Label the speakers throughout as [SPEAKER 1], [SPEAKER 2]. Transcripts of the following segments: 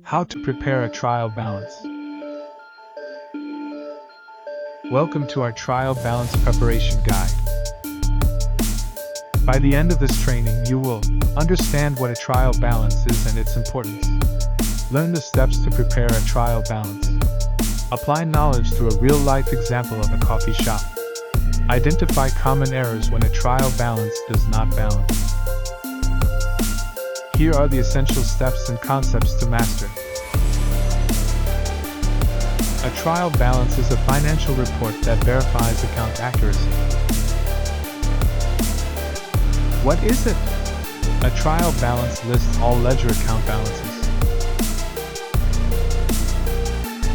[SPEAKER 1] How to prepare a trial balance. Welcome to our trial balance preparation guide. By the end of this training, you will understand what a trial balance is and its importance. Learn the steps to prepare a trial balance. Apply knowledge through a real-life example of a coffee shop. Identify common errors when a trial balance does not balance. Here are the essential steps and concepts to master. A trial balance is a financial report that verifies account accuracy. What is it? A trial balance lists all ledger account balances.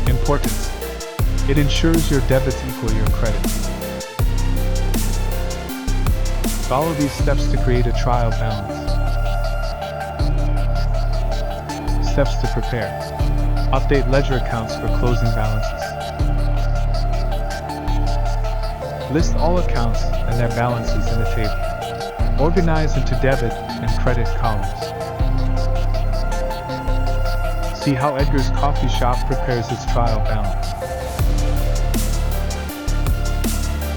[SPEAKER 1] Importance. It ensures your debits equal your credits. Follow these steps to create a trial balance. Steps to prepare. Update ledger accounts for closing balances. List all accounts and their balances in a table. Organize into debit and credit columns. See how Edgar's coffee shop prepares its trial balance.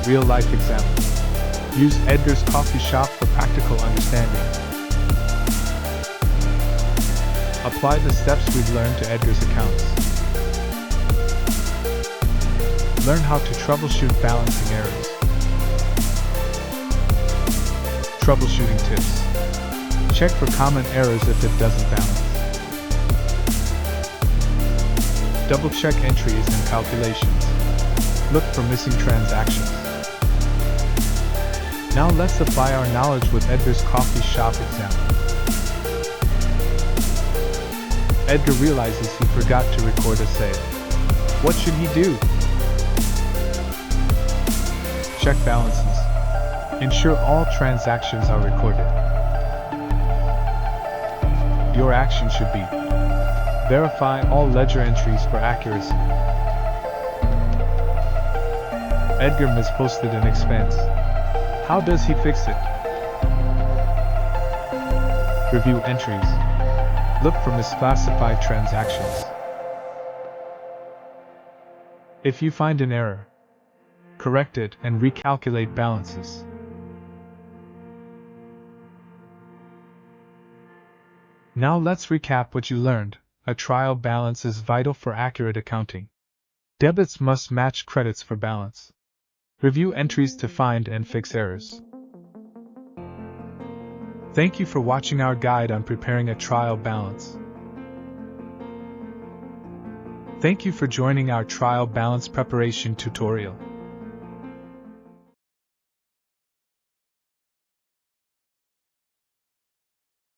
[SPEAKER 1] Real-life example. Use Edgar's coffee shop for practical understanding. Apply the steps we've learned to Edgar's accounts. Learn how to troubleshoot balancing errors. Troubleshooting tips. Check for common errors if it doesn't balance. Double-check entries and calculations. Look for missing transactions. Now let's apply our knowledge with Edgar's coffee shop example. Edgar realizes he forgot to record a sale. What should he do? Check balances. Ensure all transactions are recorded. Your action should be: verify all ledger entries for accuracy. Edgar misposted an expense. How does he fix it? Review entries. Look for misclassified transactions. If you find an error, correct it and recalculate balances. Now let's recap what you learned. A trial balance is vital for accurate accounting. Debits must match credits for balance. Review entries to find and fix errors. Thank you for watching our guide on preparing a trial balance. Thank you for joining our trial balance preparation tutorial.